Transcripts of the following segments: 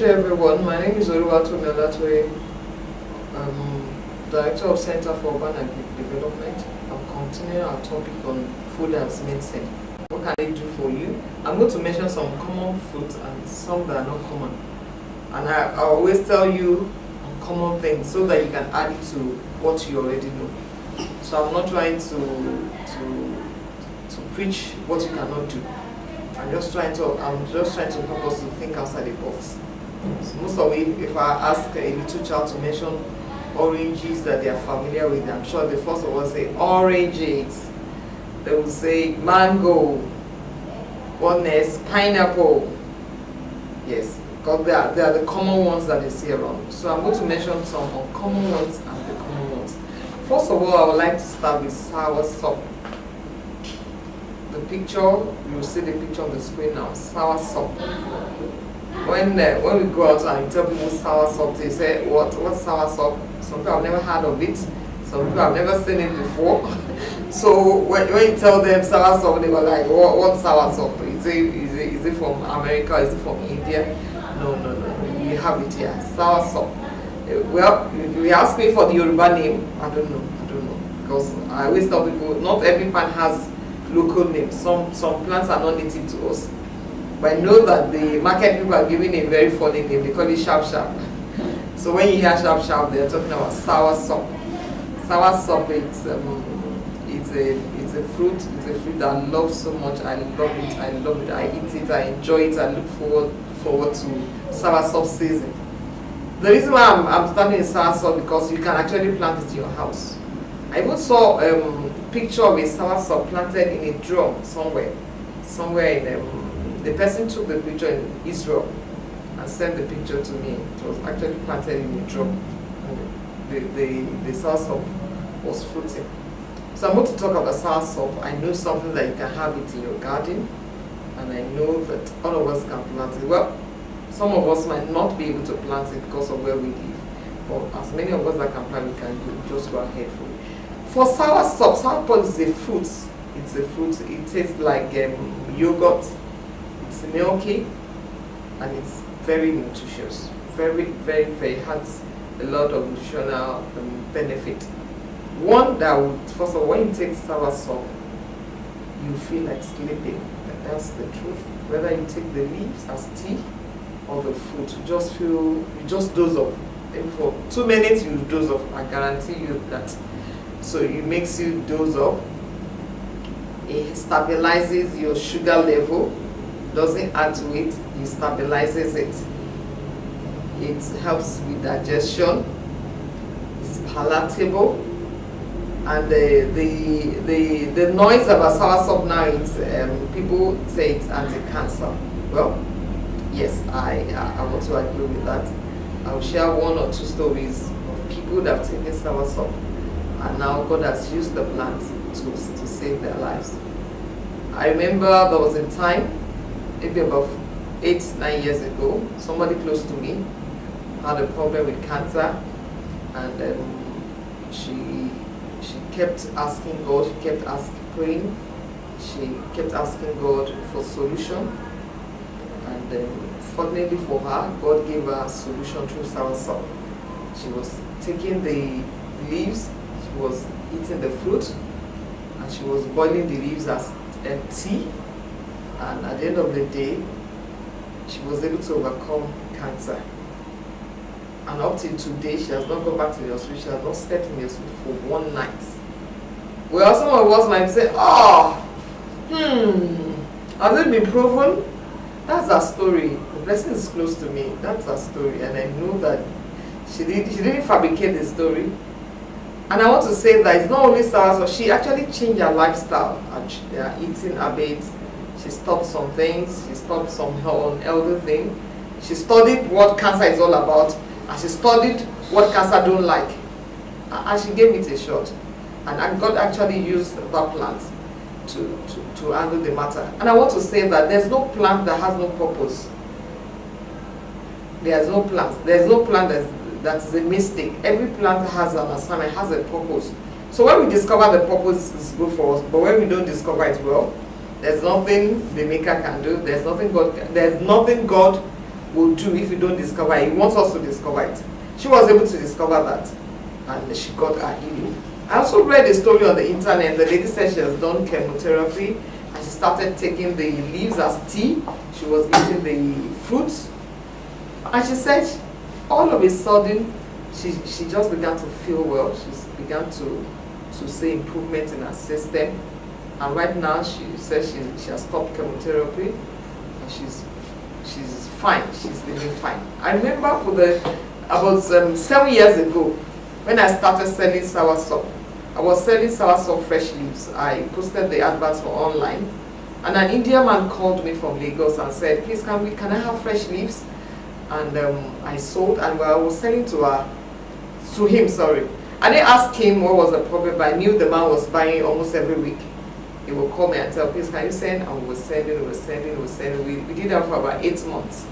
day, everyone. My name is OLUWATOMI OLATOYE, Director of Center for Urban Agric Development. I'm continuing our topic on food as medicine. What can it do for you? I'm going to mention some common foods and some that are not common. And I always tell you common things so that you can add it to what you already know. So I'm not trying to preach what you cannot do. I'm just trying to help us to think outside the box. So most of it, if I ask a little child to mention oranges that they are familiar with, I'm sure the first one will say oranges. They will say mango. What next? Pineapple. Yes, because they are the common ones that they see around. So I'm going to mention some uncommon ones and the common ones. First of all, I would like to start with soursop. The picture, you will see the picture on the screen now, soursop. When we go out and tell people soursop, they say, what's soursop? Some people have never heard of it. Some people have never seen it before. So when you tell them soursop, they were like, what's soursop? Is it from America? Is it from India? No. We have it here, soursop. Well, if you ask me for the Yoruba name, I don't know. Because I always tell people, not every plant has local names. Some plants are not native to us. But I know that the market people are giving a very funny name. They call it sharp. So when you hear sharp, they're talking about soursop. Soursop, it's a fruit. It's a fruit that I love so much. I love it. I eat it. I enjoy it. I look forward to soursop season. The reason why I'm starting in soursop because you can actually plant it in your house. I even saw picture of a soursop planted in a drum somewhere in the person took the picture in Israel and sent the picture to me. It was actually planted in a drum. The soursop was fruiting. So I'm going to talk about soursop. I know something that you can have it in your garden, and I know that all of us can plant it. Well, some of us might not be able to plant it because of where we live, but as many of us that can plant, we can just go ahead for it. For soursop is a fruit. It's a fruit. It tastes like yogurt. It's milky, and it's very nutritious. Very, very, very has a lot of nutritional benefit. One that would, first of all, when you take soursop, you feel like sleeping. That's the truth. Whether you take the leaves as tea or the fruit, you just doze off. And for 2 minutes, you doze off. I guarantee you that. So it makes you doze off. It stabilizes your sugar level, doesn't add to it, it stabilizes it. It helps with digestion, it's palatable, and the noise about soursop now is people say it's anti-cancer. Well, yes, I want to agree with that. I'll share 1 or 2 stories of people that have taken soursop, and now God has used the plant to save their lives. I remember there was a time, maybe about 8-9 years ago, somebody close to me had a problem with cancer, and she kept asking God, she kept praying, she kept asking God for solution, and fortunately for her, God gave her a solution through soursop. She was taking the leaves, she was eating the fruit, and she was boiling the leaves as tea, and at the end of the day, she was able to overcome cancer. And up till today, she has not gone back to the hospital. She has not slept in the hospital for 1 night. Well, some of us might say, has it been proven? That's her story. The blessing is close to me. That's her story, and I know that she didn't fabricate the story. And I want to say that it's not only soursop, she actually changed her lifestyle, her eating habits. She stopped some things, she stopped some unhealthy things. She studied what cancer is all about, and she studied what cancer don't like. And she gave it a shot. And God actually used that plant to handle the matter. And I want to say that there's no plant that has no purpose. There's no plant that is a mistake. Every plant has an assignment, has a purpose. So when we discover the purpose, it's good for us. But when we don't discover it well, there's nothing the maker can do. There's nothing God will do if you don't discover it. He wants us to discover it. She was able to discover that, and she got her healing. I also read a story on the internet. The lady said she has done chemotherapy, and she started taking the leaves as tea. She was eating the fruits, and she said all of a sudden she just began to feel well. She began to see improvement in her system, and right now she says she has stopped chemotherapy, and she's fine. She's living fine. I remember about 7 years ago when I started selling soursop. I was selling soursop fresh leaves. I posted the adverts for online, and an Indian man called me from Lagos and said, please can I have fresh leaves? And I sold, and I was selling to him. I didn't ask him what was the problem, but I knew the man was buying almost every week. He would call me and tell, please can you send? And we were sending. We did that for about 8 months.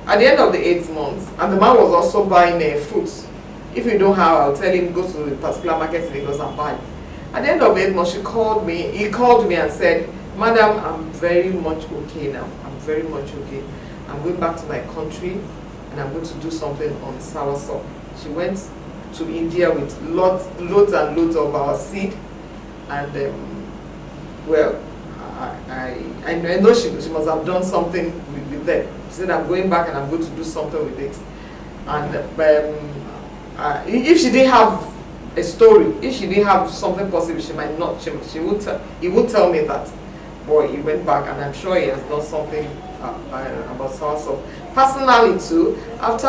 At the end of the 8 months, and the man was also buying fruits. If you don't have, I'll tell him, go to a particular market in Lagos and buy. At the end of 8 months, he called me and said, Madam, I'm very much okay now. I'm very much okay. I'm going back to my country, and I'm going to do something on soursop. She went to India with loads and loads of our seed, and well, I know she must have done something with them. She said, I'm going back and I'm going to do something with it. And if she didn't have a story, if she didn't have something positive, she might not. He would tell me that. Boy, he went back, and I'm sure he has done something about soursop. Personally too, after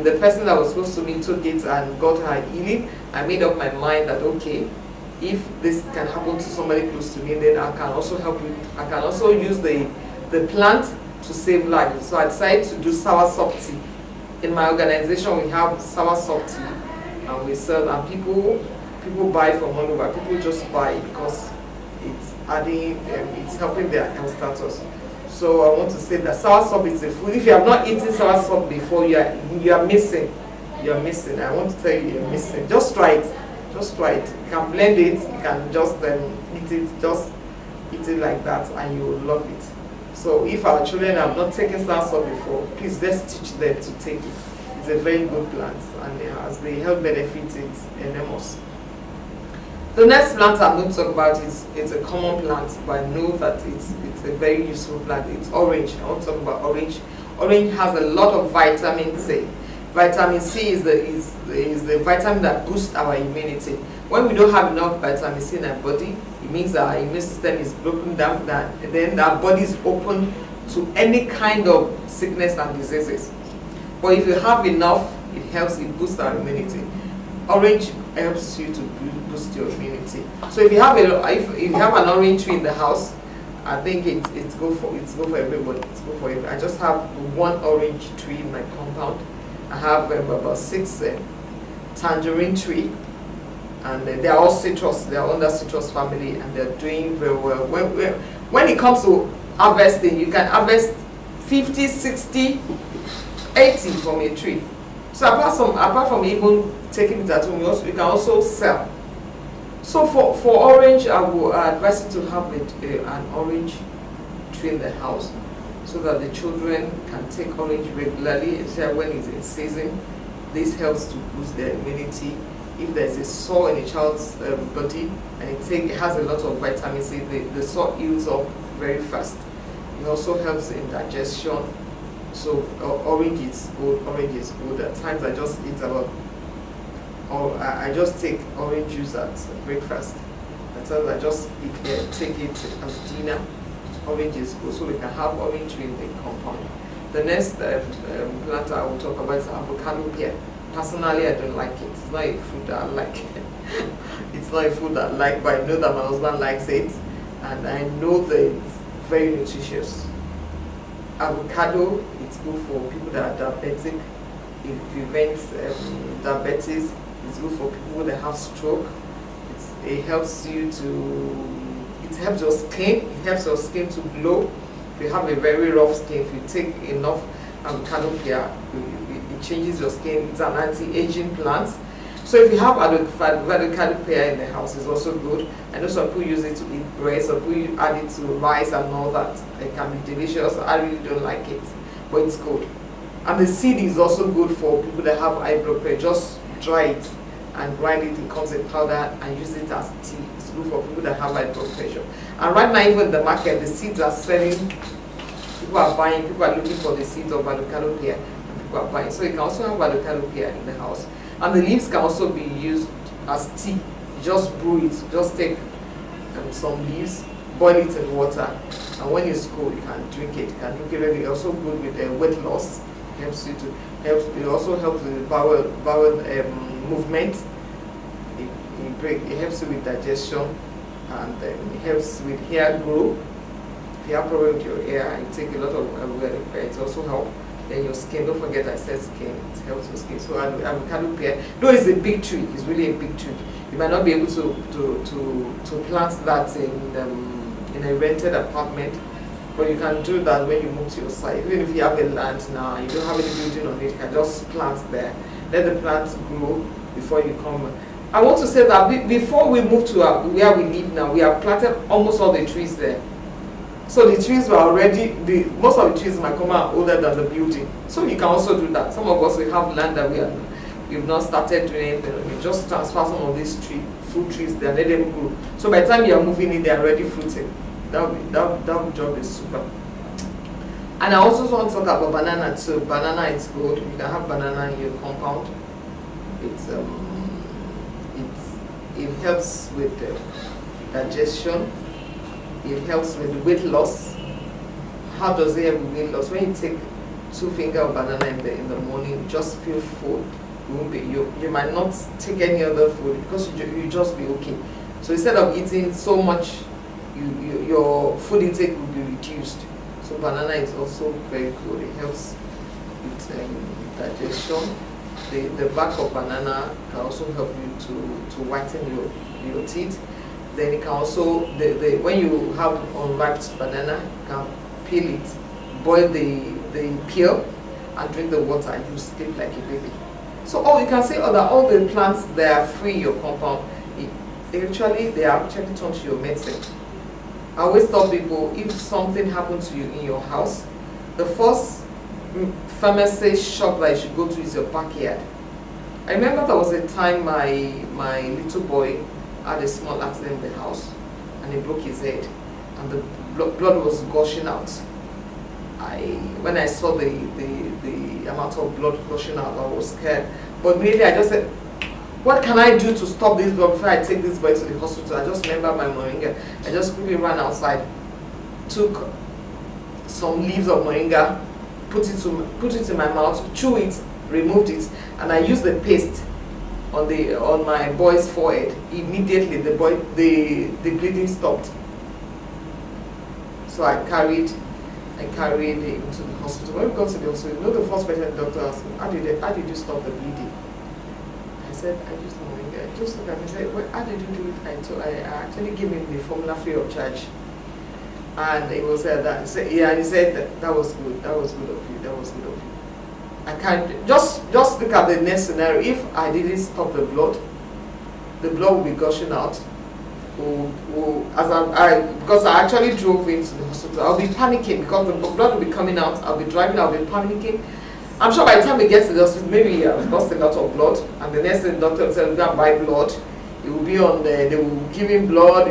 the person that was supposed to meet took it and got her healing, I made up my mind that okay, if this can happen to somebody close to me, then I can also help you. I can also use the plant to save lives. So I decided to do soursop tea. In my organization, we have soursop tea, and we sell, and people buy from all over. People just buy it because it's adding, it's helping their health status. So I want to say that soursop is a food. If you have not eaten soursop before, you are missing. You are missing. I want to tell you, you're missing. Just try it. Just try it. You can blend it. You can just eat it. Just eat it like that, and you will love it. So if our children have not taken soursop before, please let's teach them to take it. It's a very good plant, and it has the health benefits. It's enormous. The next plant I'm going to talk about is a common plant, but I know that it's a very useful plant. It's orange. I want to talk about orange. Orange has a lot of vitamin C. Vitamin C is the vitamin that boosts our immunity. When we don't have enough vitamin C in our body, it means our immune system is broken down, and then our body is open to any kind of sickness and diseases. But if you have enough, it boosts our immunity. Orange helps you to boost your immunity. So if you have an orange tree in the house, I think it's good for everybody. It's good for everybody. I just have one orange tree in my compound. I have about 6 tangerine tree, and they are all citrus. They are under citrus family, and they're doing very well. When it comes to harvesting, you can harvest 50, 60, 80 from a tree. So apart from even taking it at home, you can also sell. So for orange, I will advise you to have an orange tree in the house, so that the children can take orange regularly, especially when it's in season. This helps to boost their immunity. If there's a sore in a child's body and it has a lot of vitamin C, the sore heals up very fast. It also helps in digestion. So orange is good. Orange is good. At times I just I just take orange juice at breakfast. At times I just take it as dinner. Orange is good, so we can have orange in the compound. The next plant I will talk about is avocado pear. Personally, I don't like it. It's not a food that I like. It's not a food that I like, but I know that my husband likes it, and I know that it's very nutritious. Avocado, it's good for people that are diabetic. It prevents diabetes. It's good for people that have stroke. It helps you it helps your skin. It helps your skin to glow. If you have a very rough skin, if you take enough avocado pear, it changes your skin. It's an anti-aging plant. So if you have avocado pear in the house, it's also good. I know some people use it to eat bread, some people add it to rice and all that. It can be delicious. I really don't like it, but it's good. And the seed is also good for people that have high blood pressure. Just dry it and grind it, it becomes a powder, and use it as tea. It's good for people that have high blood pressure. And right now, even in the market, the seeds are selling. People are buying, people are looking for the seeds of avocado pear, and people are buying. So you can also have avocado pear in the house. And the leaves can also be used as tea. Just brew it, just take some leaves, boil it in water, and when it's cold, you can drink it. You can drink it regularly. It's also good with weight loss. Helps you to it also helps with bowel movement. It helps you with digestion, and it helps with hair growth. If you have problem with your hair, you take a lot of avocado pear. It also helps. Then your skin. Don't forget I said skin. It helps your skin. So avocado pear, though it's a big tree, it's really a big tree. You might not be able to plant that in a rented apartment, but you can do that when you move to your site. Even if you have a land now, you don't have any building on it, you can just plant there. Let the plants grow before you come. I want to say that before we move to where we live now, we have planted almost all the trees there. So the trees were already, most of the trees in my commune are older than the building. So you can also do that. Some of us, we have land that we've not started doing anything. We just transfer some of these fruit trees there, let them grow. So by the time you are moving in, they are already fruiting. That job is super. And I also want to talk about banana too. Banana is good. You can have banana in your compound. It helps with digestion. It helps with weight loss. How does it help with weight loss? When you take 2 fingers of banana in the morning, you just feel full. You might not take any other food because you just be okay. So instead of eating so much, your food intake will be reduced. So banana is also very good. It helps with digestion. The back of banana can also help you to whiten your teeth. Then it can also, when you have unripe banana, you can peel it, boil the peel, and drink the water, and you sleep like a baby. So you can say that all the plants that are free in your compound, they are actually turned to your medicine. I always tell people, if something happened to you in your house, the first pharmacy shop that you should go to is your backyard. I remember there was a time my little boy had a small accident in the house, and he broke his head, and the blood was gushing out. When I saw the amount of blood gushing out, I was scared. But really, I just said, what can I do to stop this blood before I take this boy to the hospital? I just remember my moringa. I just quickly ran outside, took some leaves of moringa, put it in my mouth, chew it, removed it, and I used the paste on my boy's forehead. Immediately the bleeding stopped. So I carried him to the hospital. When we got to the hospital, the first question the doctor asked me, how did you stop the bleeding? I said, I used moringa. Just look at me and said, well, how did you do it? I actually gave him the formula free of charge. And he was that. He said that was good. That was good of you. That was good of you. I can't just look at the next scenario. If I didn't stop the blood will be gushing out. Because I actually drove into the hospital, I'll be panicking because the blood will be coming out. I'll be driving. I'll be panicking. I'm sure by the time we get to the hospital, maybe I've lost a lot of blood, and the next thing the doctor will say, go and buy blood. It will be on there. They will give him blood.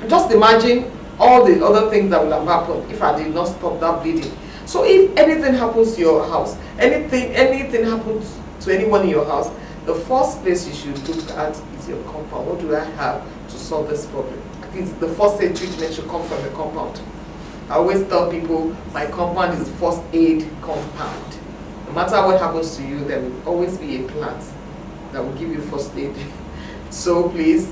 Just imagine all the other things that would have happened if I did not stop that bleeding. So if anything happens to your house, anything happens to anyone in your house, the first place you should look at is your compound. What do I have to solve this problem? I think the first aid treatment should come from the compound. I always tell people my compound is the first aid compound. No matter what happens to you, there will always be a plant that will give you first aid. So please,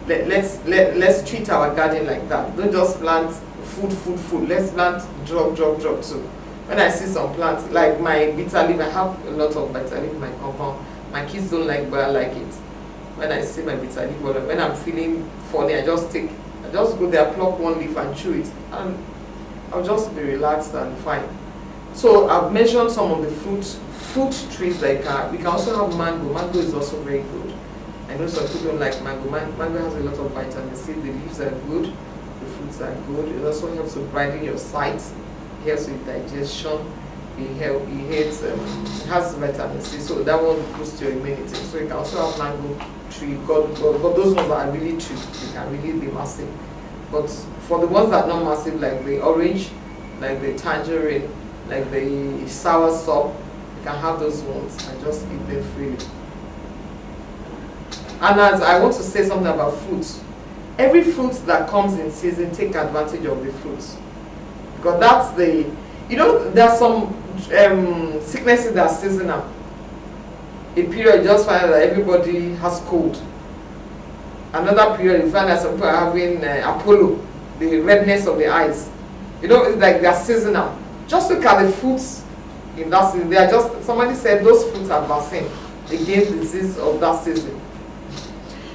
let's treat our garden like that. Don't just plant food. Let's plant drop too. When I see some plants, like my bitter leaf, I have a lot of bitter leaf in my compound. My kids don't like, but I like it. When I see my bitter leaf, when I'm feeling funny, I just go there, pluck one leaf and chew it, and I'll just be relaxed and fine. So I've mentioned some of the fruit trees that we can also have mango. Mango is also very good. I know some people don't like mango. Mango has a lot of vitamin C. The leaves are good. The fruits are good. It also helps to brighten your sight. Helps with digestion. It has vitamin C, so that one boosts your immunity. So you can also have mango tree, but those ones that are really cheap, they can really be massive. But for the ones that are not massive, like the orange, like the tangerine, like the sour sop, you can have those ones and just eat them freely. And as I want to say something about fruits, every fruit that comes in season, take advantage of the fruits, because that's the, there are some sicknesses that are seasonal. A period you just find that everybody has cold. Another period you find that some people are having Apollo, the redness of the eyes. It's like they are seasonal. Just look at the fruits in that season. They are just, somebody said those fruits are vaccine against the disease of that season.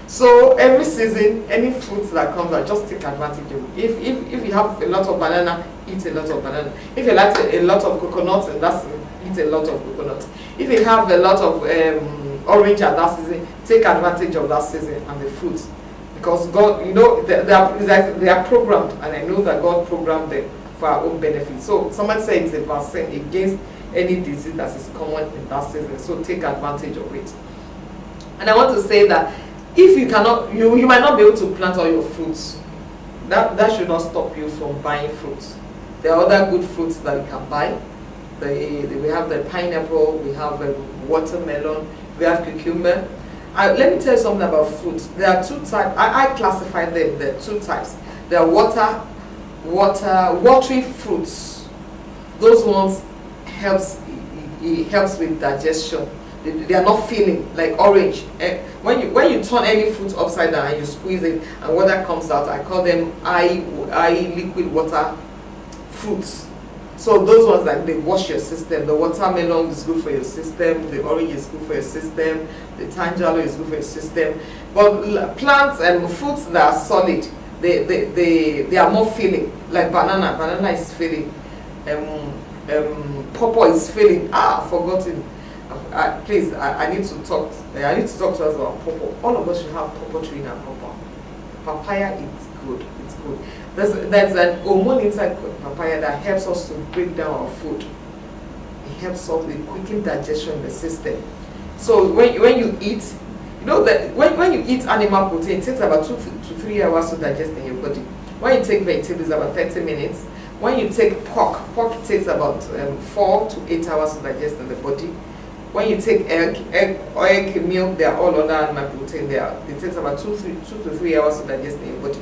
So every season, any fruits that comes out, just take advantage of it. If you have a lot of banana, eat a lot of banana. If you like a lot of coconuts, and that's eat a lot of coconuts. If you have a lot of orange at that season, take advantage of that season and the fruits, because God, they are programmed, and I know that God programmed them for our own benefit. So someone said it's a vaccine against any disease that is common in that season. So take advantage of it. And I want to say that if you cannot, you might not be able to plant all your fruits. That should not stop you from buying fruits. There are other good fruits that you can buy. We have the pineapple, we have watermelon, we have cucumber. Let me tell you something about fruits. There are two types. I classify them. There are two types. There are watery fruits. Those ones helps with digestion. They are not feeling like orange. When you turn any fruit upside down and you squeeze it and water comes out, I call them eye liquid water fruits. So those ones, like, they wash your system. The watermelon is good for your system. The orange is good for your system. The tangerine is good for your system. But plants and fruits that are solid, they are more filling. Like banana. Banana is filling. Pawpaw is filling. Forgotten. Please, I need to talk. I need to talk to us about pawpaw. All of us should have pawpaw tree in our pawpaw. Papaya is good. It's good. There's an hormone inside papaya that helps us to break down our food. It helps us with quicken digestion in the system. So when you eat, that when you eat animal protein, it takes about 2 to 3 hours to digest in your body. When you take vegetables, about 30 minutes. When you take pork takes about 4 to 8 hours to digest in the body. When you take egg, milk, they are all under animal protein. It takes about 2 to 3 hours to digest in your body.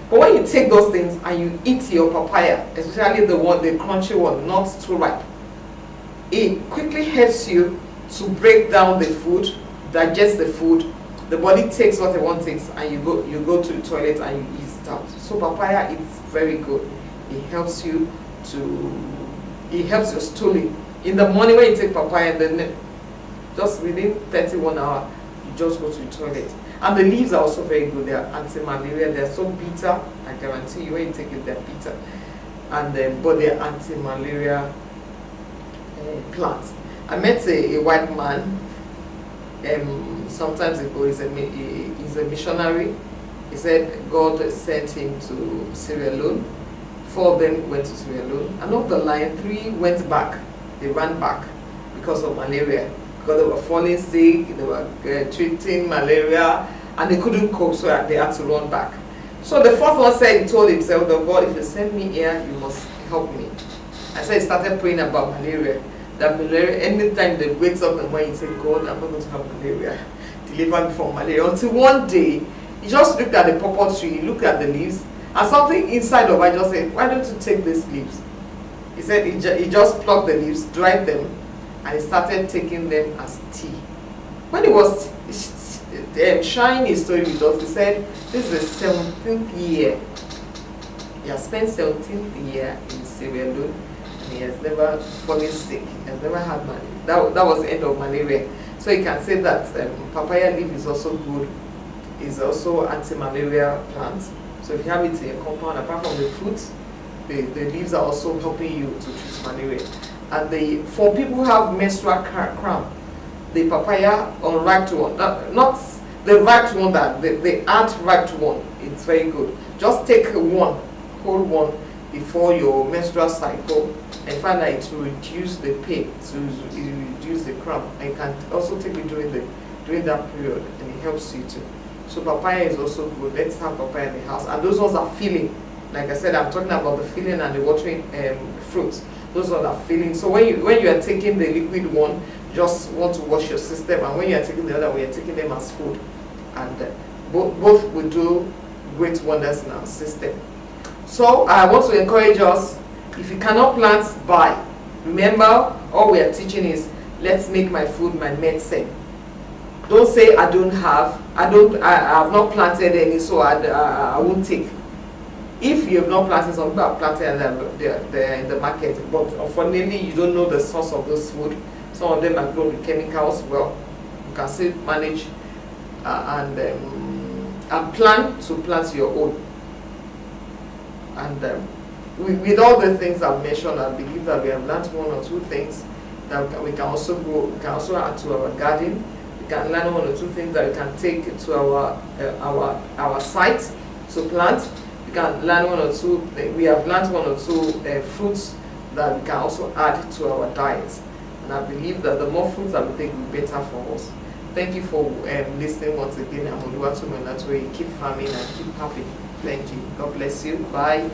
But when you take those things and you eat your papaya, especially the crunchy one, not too ripe, it quickly helps you to break down the food, digest the food. The body takes what it wants, and you go to the toilet and you eat it out. So papaya is very good. It helps your stooling. In the morning when you take papaya, then just within 31 hours, you just go to the toilet. And the leaves are also very good. They are anti-malaria. They are so bitter. I guarantee you, when you take it, they're bitter. And but they are anti-malaria plants. I met a white man sometimes ago. He's a missionary. He said God sent him to Sierra Leone. 4 of them went to Sierra Leone. And of the line, 3 went back. They ran back because of malaria. Because they were falling sick, they were treating malaria, and they couldn't cope, so they had to run back. So the 4th one said, he told himself, God, if you send me here, you must help me. And so he started praying about malaria. That malaria, anytime they wakes up and when he said, God, I'm not going to have malaria, deliver me from malaria. Until one day, he just looked at the pawpaw tree, he looked at the leaves, and something inside of him just said, why don't you take these leaves? He said he just plucked the leaves, dried them, and he started taking them as tea. When he was sharing his story with us, he said this is the 17th year. He has spent 17th year in Sierra Leone, and he has never fallen sick. He has never had malaria. That was the end of malaria. So you can say that papaya leaf is also good. It's also anti-malaria plant. So if you have it in your compound, apart from the fruits, the leaves are also helping you to treat malaria. And for people who have menstrual cramp, the papaya unripe one, not the ripe one, the unripe one, it's very good. Just take one, whole one before your menstrual cycle, I find that it will reduce the pain, it will reduce the cramp. And you can also take it during that period, and it helps you too. So papaya is also good. Let's have papaya in the house. And those ones are filling. Like I said, I'm talking about the filling and the watering fruits. Those ones are filling. So when you are taking the liquid one, just want to wash your system, and when you are taking the other one, you are taking them as food. And both will do great wonders in our system. So I want to encourage us, if you cannot plant, buy. Remember, all we are teaching is, let's make my food my medicine. Don't say I have not planted any, so I won't take. If you have not planted, some people have planted and they're in the market, but unfortunately you don't know the source of those food. Some of them are grown with chemicals. Well, you can still manage and plan to plant your own. And with all the things I've mentioned, I believe that we have learned one or two things that we can also grow. We can also add to our garden. We can learn one or two things that we can take to our site to plant. We can learn one or two. We have learned one or two fruits that we can also add to our diets. And I believe that the more fruits that we take, will be better for us. Thank you for listening once again. I'm OLUWATOMI OLATOYE. Keep farming and keep happy. Thank you. God bless you. Bye.